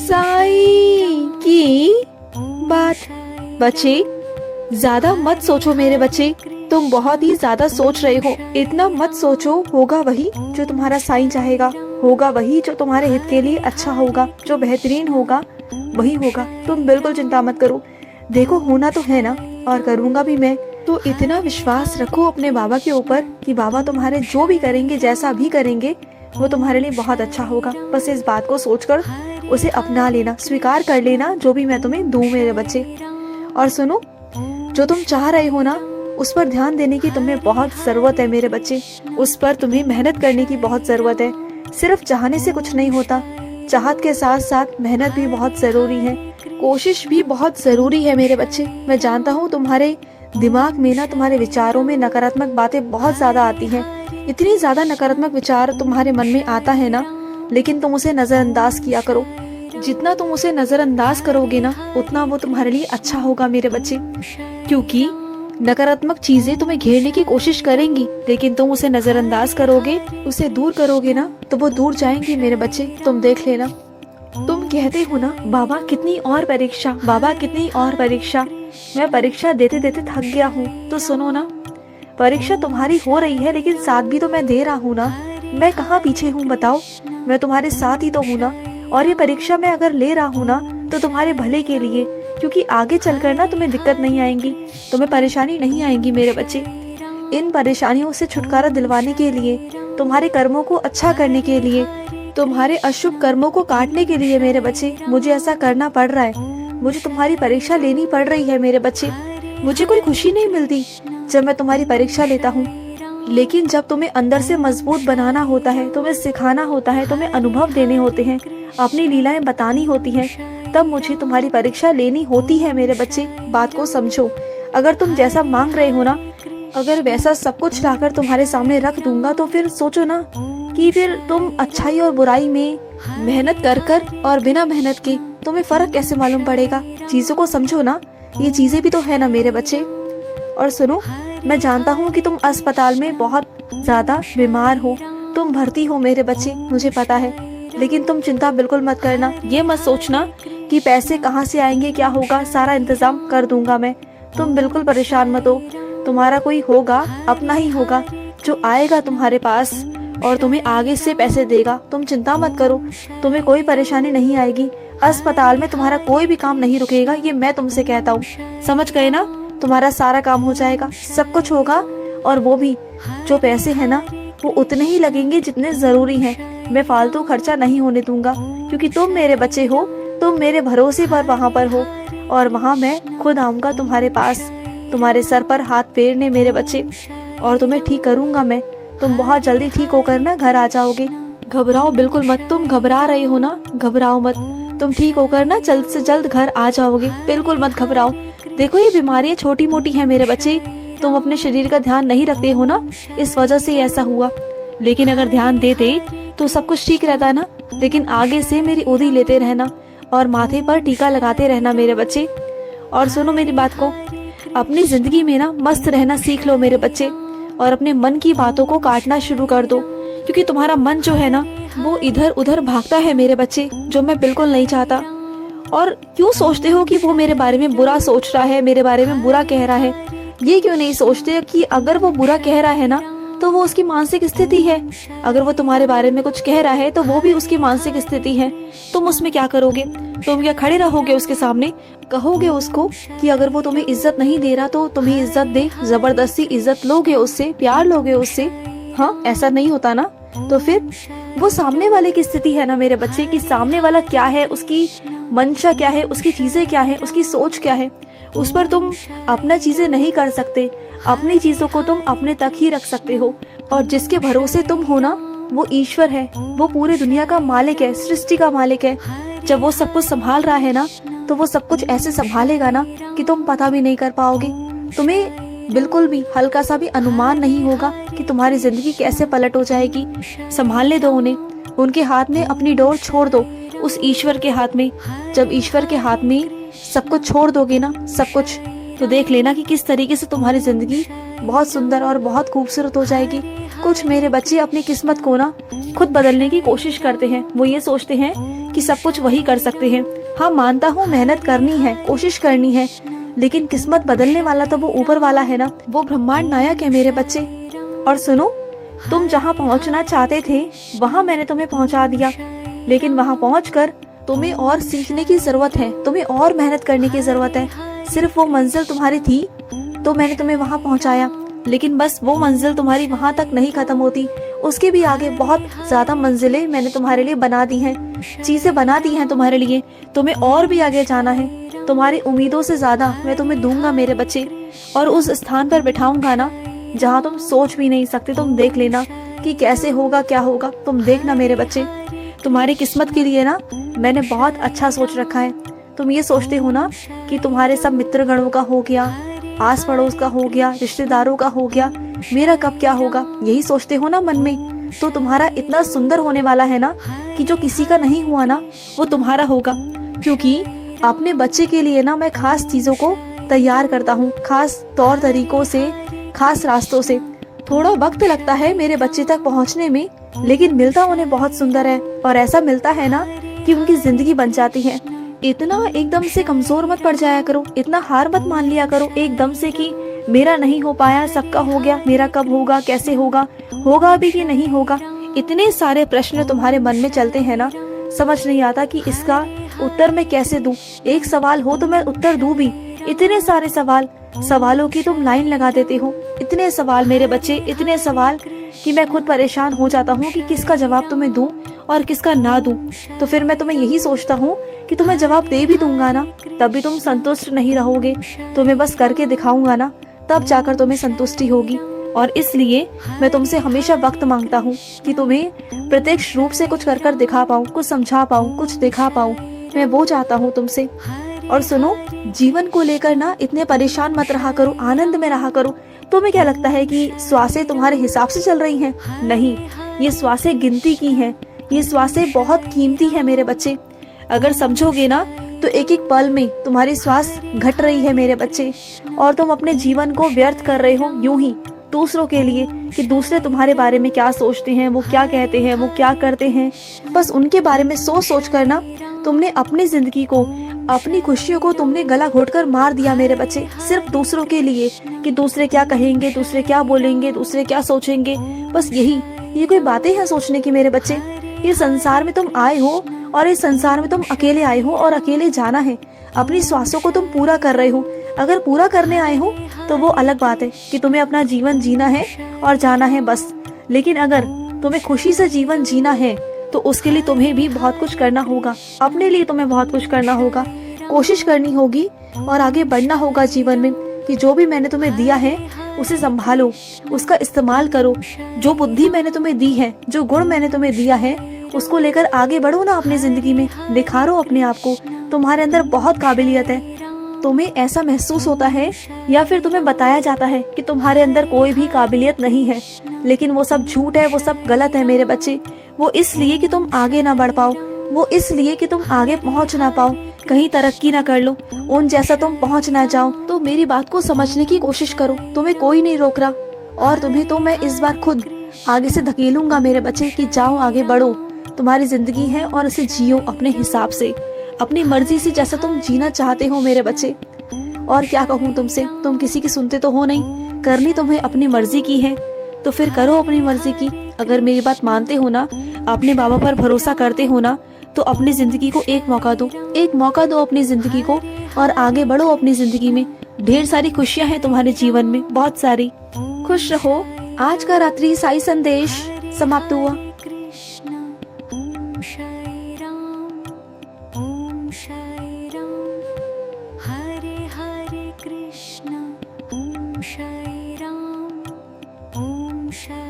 साई की बात। बच्चे ज्यादा मत सोचो मेरे बच्चे, तुम बहुत ही ज्यादा सोच रहे हो। इतना मत सोचो, होगा वही जो तुम्हारा साईं चाहेगा, होगा वही जो तुम्हारे हित के लिए अच्छा होगा, जो बेहतरीन होगा वही होगा। तुम बिल्कुल चिंता मत करो। देखो होना तो है ना, और करूँगा भी मैं। तो इतना विश्वास रखो अपने बाबा के ऊपर कि बाबा तुम्हारे जो भी करेंगे, जैसा भी करेंगे, वो तुम्हारे लिए बहुत अच्छा होगा। बस इस बात को सोचकर उसे अपना लेना, स्वीकार कर लेना जो भी मैं तुम्हें दूं मेरे बच्चे। और सुनो, जो तुम चाह रहे हो ना, उस पर ध्यान देने की तुम्हें बहुत जरूरत है मेरे बच्चे। उस पर तुम्हें मेहनत करने की बहुत जरूरत है। सिर्फ चाहने से कुछ नहीं होता, चाहत के साथ साथ मेहनत भी बहुत जरूरी है, कोशिश भी बहुत जरूरी है मेरे बच्चे। मैं जानता हूँ तुम्हारे दिमाग में ना, तुम्हारे विचारों में नकारात्मक बातें बहुत ज्यादा आती हैं। इतनी ज्यादा नकारात्मक विचार तुम्हारे मन में आता है ना, लेकिन तुम उसे नजरअंदाज किया करो। जितना तुम उसे नजरअंदाज करोगे ना, उतना वो तुम्हारे लिए अच्छा होगा मेरे बच्चे। क्योंकि नकारात्मक चीजें तुम्हें घेरने की कोशिश करेंगी, लेकिन तुम उसे नजरअंदाज करोगे, उसे दूर करोगे ना, तो वो दूर जाएंगी मेरे बच्चे। तुम देख लेना। तुम कहते हो ना, बाबा कितनी और परीक्षा, बाबा कितनी और परीक्षा। मैं परीक्षा देते देते थक गया हूँ। तो सुनो ना, परीक्षा तुम्हारी हो रही है, लेकिन साथ भी तो मैं दे रहा हूँ ना। मैं कहाँ पीछे हूँ बताओ, मैं तुम्हारे साथ ही तो हूँ ना। और ये परीक्षा मैं अगर ले रहा हूँ ना, तो तुम्हारे भले के लिए, क्योंकि आगे चलकर ना तुम्हें दिक्कत नहीं आएंगी, तुम्हें परेशानी नहीं आएंगी मेरे बच्चे। इन परेशानियों से छुटकारा दिलवाने के लिए, तुम्हारे कर्मों को अच्छा करने के लिए, तुम्हारे अशुभ कर्मों को काटने के लिए मेरे बच्चे, मुझे ऐसा करना पड़ रहा है। मुझे तुम्हारी परीक्षा लेनी पड़ रही है मेरे बच्चे। मुझे कोई खुशी नहीं मिलती जब मैं तुम्हारी परीक्षा लेता हूँ, लेकिन जब तुम्हें अंदर से मजबूत बनाना होता है, तुम्हें सिखाना होता है, तुम्हें अनुभव देने होते हैं, अपनी लीलाएं बतानी होती हैं, तब मुझे तुम्हारी परीक्षा लेनी होती है मेरे बच्चे। बात को समझो। अगर तुम जैसा मांग रहे हो ना, अगर वैसा सब कुछ लाकर तुम्हारे सामने रख दूंगा, तो फिर सोचो ना कि फिर तुम अच्छाई और बुराई में मेहनत कर कर और बिना मेहनत के तुम्हें फर्क कैसे मालूम पड़ेगा। चीजों को समझो ना, ये चीजें भी तो है ना मेरे बच्चे। और सुनो, मैं जानता हूँ कि तुम अस्पताल में बहुत ज्यादा बीमार हो, तुम भर्ती हो मेरे बच्चे, मुझे पता है। लेकिन तुम चिंता बिल्कुल मत करना। ये मत सोचना कि पैसे कहाँ से आएंगे, क्या होगा, सारा इंतजाम कर दूंगा मैं। तुम बिल्कुल परेशान मत हो। तुम्हारा कोई होगा, अपना ही होगा, जो आएगा तुम्हारे पास और तुम्हें आगे से पैसे देगा। तुम चिंता मत करो, तुम्हें कोई परेशानी नहीं आएगी। अस्पताल में तुम्हारा कोई भी काम नहीं रुकेगा, ये मैं तुमसे कहता हूँ। समझ गए ना? तुम्हारा सारा काम हो जाएगा, सब कुछ होगा। और वो भी जो पैसे है ना, वो उतने ही लगेंगे जितने जरूरी हैं। मैं फालतू खर्चा नहीं होने दूंगा, क्योंकि तुम मेरे बच्चे हो, तुम मेरे भरोसे पर वहाँ पर हो, और वहाँ मैं खुद आऊंगा तुम्हारे पास, तुम्हारे सर पर हाथ फेरने मेरे बच्चे, और तुम्हें ठीक करूंगा मैं। तुम बहुत जल्दी ठीक होकर ना घर आ जाओगे। घबराओ बिल्कुल मत। तुम घबरा रहे हो ना, घबराओ मत। तुम ठीक होकर ना जल्द से जल्द घर आ जाओगे, बिल्कुल मत घबराओ। देखो, ये बीमारियां छोटी मोटी हैं मेरे बच्चे, तुम अपने शरीर का ध्यान नहीं रखते हो ना, इस वजह से ऐसा हुआ। लेकिन अगर ध्यान देते तो सब कुछ ठीक रहता ना। लेकिन आगे से मेरी उधी लेते रहना और माथे पर टीका लगाते रहना मेरे बच्चे। और सुनो मेरी बात को, अपनी जिंदगी में ना मस्त रहना सीख लो मेरे बच्चे, और अपने मन की बातों को काटना शुरू कर दो, क्योंकि तुम्हारा मन जो है ना, वो इधर उधर भागता है मेरे बच्चे, जो मैं बिल्कुल नहीं चाहता। और क्यों सोचते हो कि वो मेरे बारे में बुरा सोच रहा है, मेरे बारे में बुरा कह रहा है? ये क्यों नहीं सोचते कि अगर वो बुरा कह रहा है ना, तो वो उसकी मानसिक स्थिति है। अगर वो तुम्हारे बारे में कुछ कह रहा है, तो वो भी उसकी मानसिक स्थिति है। तुम उसमें क्या करोगे? तुम क्या खड़े रहोगे उसके सामने, कहोगे उसको कि अगर वो तुम्हें इज्जत नहीं दे रहा तो तुम्हें इज्जत दे, जबरदस्ती इज्जत लोगे उससे, प्यार लोगे उससे? हाँ, ऐसा नहीं होता ना। तो फिर वो सामने वाले की स्थिति है ना मेरे बच्चे, कि सामने वाला क्या है, उसकी मंशा क्या है, उसकी चीजें क्या है, उसकी सोच क्या है। उस पर तुम अपना चीजें नहीं कर सकते, अपनी चीजों को तुम अपने तक ही रख सकते हो। और जिसके भरोसे तुम हो ना, वो ईश्वर है, वो पूरी दुनिया का मालिक है, सृष्टि का मालिक है। जब वो सब कुछ संभाल रहा है ना, तो वो सब कुछ ऐसे संभालेगा ना कि तुम पता भी नहीं कर पाओगे। तुम्हें बिल्कुल भी हल्का सा भी अनुमान नहीं होगा कि तुम्हारी जिंदगी कैसे पलट हो जाएगी। संभालने दो उन्हें, उनके हाथ में अपनी डोर छोड़ दो, उस ईश्वर के हाथ में। जब ईश्वर के हाथ में सब कुछ छोड़ दोगे ना, सब कुछ, तो देख लेना कि किस तरीके से तुम्हारी जिंदगी बहुत सुंदर और बहुत खूबसूरत हो जाएगी। कुछ मेरे बच्चे अपनी किस्मत को ना खुद बदलने की कोशिश करते हैं। वो ये सोचते हैं कि सब कुछ वही कर सकते हैं। हाँ मानता हूँ मेहनत करनी है, कोशिश करनी है, लेकिन किस्मत बदलने वाला तो वो ऊपर वाला है ना, वो ब्रह्मांड नायक है मेरे बच्चे। और सुनो, तुम जहाँ पहुँचना चाहते थे वहाँ मैंने तुम्हें पहुँचा दिया, लेकिन वहाँ पहुँचकर तुम्हें और सीखने की जरूरत है, तुम्हें और मेहनत करने की जरूरत है। सिर्फ वो मंजिल तुम्हारी थी तो मैंने तुम्हें वहाँ पहुँचाया, लेकिन बस वो मंजिल तुम्हारी वहाँ तक नहीं खत्म होती, उसके भी आगे बहुत ज्यादा मंजिलें मैंने तुम्हारे लिए बना दी हैं, चीजें बना दी हैं तुम्हारे लिए। तुम्हें और भी आगे जाना है, तुम्हारी उम्मीदों से ज्यादा मैं तुम्हें दूंगा मेरे बच्चे, और उस स्थान पर बिठाऊंगा ना जहाँ तुम सोच भी नहीं सकते। तुम देख लेना कि कैसे होगा, क्या होगा, तुम देखना मेरे बच्चे। तुम्हारी किस्मत के लिए ना मैंने बहुत अच्छा सोच रखा है। तुम ये सोचते हो ना कि तुम्हारे सब मित्र गणों का हो गया, आस पड़ोस का हो गया, रिश्तेदारों का हो गया, मेरा कब क्या होगा, यही सोचते हो ना मन में। तो तुम्हारा इतना सुंदर होने वाला है ना कि जो किसी का नहीं हुआ ना वो तुम्हारा होगा, क्योंकि अपने बच्चे के लिए ना मैं खास चीजों को तैयार करता हूँ, खास तौर तरीकों से, खास रास्तों से। थोड़ा वक्त लगता है मेरे बच्चे तक पहुँचने में, लेकिन मिलता उन्हें बहुत सुंदर है, और ऐसा मिलता है ना कि उनकी जिंदगी बन जाती है। इतना एकदम से कमजोर मत पड़ जाया करो, इतना हार मत मान लिया करो एकदम से कि मेरा नहीं हो पाया, सबका हो गया, मेरा कब होगा, कैसे होगा, होगा भी कि नहीं होगा। इतने सारे प्रश्न तुम्हारे मन में चलते हैं ना, समझ नहीं आता कि इसका उत्तर मैं कैसे दूं। एक सवाल हो तो मैं उत्तर दूं भी, इतने सारे सवालों की तुम लाइन लगा देते हो। इतने सवाल मेरे बच्चे, इतने सवाल कि मैं खुद परेशान हो जाता हूँ कि किसका जवाब तुम्हें दूं और किसका ना दूं। तो फिर मैं तुम्हें यही सोचता हूँ कि तुम्हें जवाब दे भी दूंगा ना, तब भी तुम संतुष्ट नहीं रहोगे। तुम्हें बस करके दिखाऊंगा ना, तब जाकर तुम्हें संतुष्टि होगी। और इसलिए मैं तुमसे हमेशा वक्त मांगता हूँ कि तुम्हें प्रत्यक्ष रूप से कुछ कर दिखा पाऊँ, कुछ समझा पाऊँ, कुछ दिखा पाऊँ। मैं वो चाहता हूँ तुमसे। और सुनो, जीवन को लेकर ना इतने परेशान मत रहा करो, आनंद में रहा करो। तुम्हें क्या लगता है कि श्वासें तुम्हारे हिसाब से चल रही हैं? नहीं, ये श्वासें गिनती की हैं, ये श्वासें बहुत कीमती है मेरे बच्चे। अगर समझोगे ना तो एक एक पल में तुम्हारी श्वास घट रही है मेरे बच्चे, और तुम अपने जीवन को व्यर्थ कर रहे हो यूं ही दूसरों के लिए, कि दूसरे तुम्हारे बारे में क्या सोचते हैं, वो क्या कहते हैं, वो क्या करते हैं। बस उनके बारे में सोच कर ना तुमने अपनी जिंदगी को, अपनी खुशियों को तुमने गला घोटकर मार दिया मेरे बच्चे, सिर्फ दूसरों के लिए, कि दूसरे क्या कहेंगे, दूसरे क्या बोलेंगे, दूसरे क्या सोचेंगे। बस ये कोई बातें हैं सोचने की मेरे बच्चे? ये संसार में तुम आए हो, और इस संसार में तुम अकेले आए हो और अकेले जाना है। अपनी श्वासों को तुम पूरा कर रहे हो। अगर पूरा करने आए हो तो वो अलग बात है कि तुम्हें अपना जीवन जीना है और जाना है बस। लेकिन अगर तुम्हें खुशी से जीवन जीना है तो उसके लिए तुम्हें भी बहुत कुछ करना होगा, अपने लिए तुम्हें बहुत कुछ करना होगा, कोशिश करनी होगी और आगे बढ़ना होगा जीवन में। कि जो भी मैंने तुम्हें दिया है उसे संभालो, उसका इस्तेमाल करो। जो बुद्धि मैंने तुम्हें दी है, जो गुण मैंने तुम्हें दिया है, उसको लेकर आगे बढ़ो ना अपनी जिंदगी में, निखारो अपने आप को। तुम्हारे अंदर बहुत काबिलियत है। तुम्हें ऐसा महसूस होता है या फिर तुम्हें बताया जाता है कि तुम्हारे अंदर कोई भी काबिलियत नहीं है, लेकिन वो सब झूठ है, वो सब गलत है मेरे बच्चे। वो इसलिए कि तुम आगे ना बढ़ पाओ, वो इसलिए कि तुम आगे पहुंच ना पाओ, कहीं तरक्की ना कर लो, उन जैसा तुम पहुंच ना जाओ। तो मेरी बात को समझने की कोशिश करो, तुम्हें कोई नहीं रोक रहा, और तुम्हें तो मैं इस बार खुद आगे से धकेलूंगा मेरे बच्चे कि जाओ, आगे बढ़ो। तुम्हारी जिंदगी है और इसे जियो अपने हिसाब से, अपनी मर्जी से, जैसा तुम जीना चाहते हो मेरे बच्चे। और क्या कहूँ तुमसे, तुम किसी की सुनते तो हो नहीं, करनी तुम्हें अपनी मर्जी की है तो फिर करो अपनी मर्जी की। अगर मेरी बात मानते हो ना, अपने बाबा पर भरोसा करते हो ना, तो अपनी जिंदगी को एक मौका दो, एक मौका दो अपनी जिंदगी को, और आगे बढ़ो अपनी जिंदगी में। ढेर सारी खुशियां हैं तुम्हारे जीवन में, बहुत सारी। खुश रहो। आज का रात्रि साई संदेश समाप्त हुआ। हरे हरे कृष्ण, ओम साई राम, ओम साई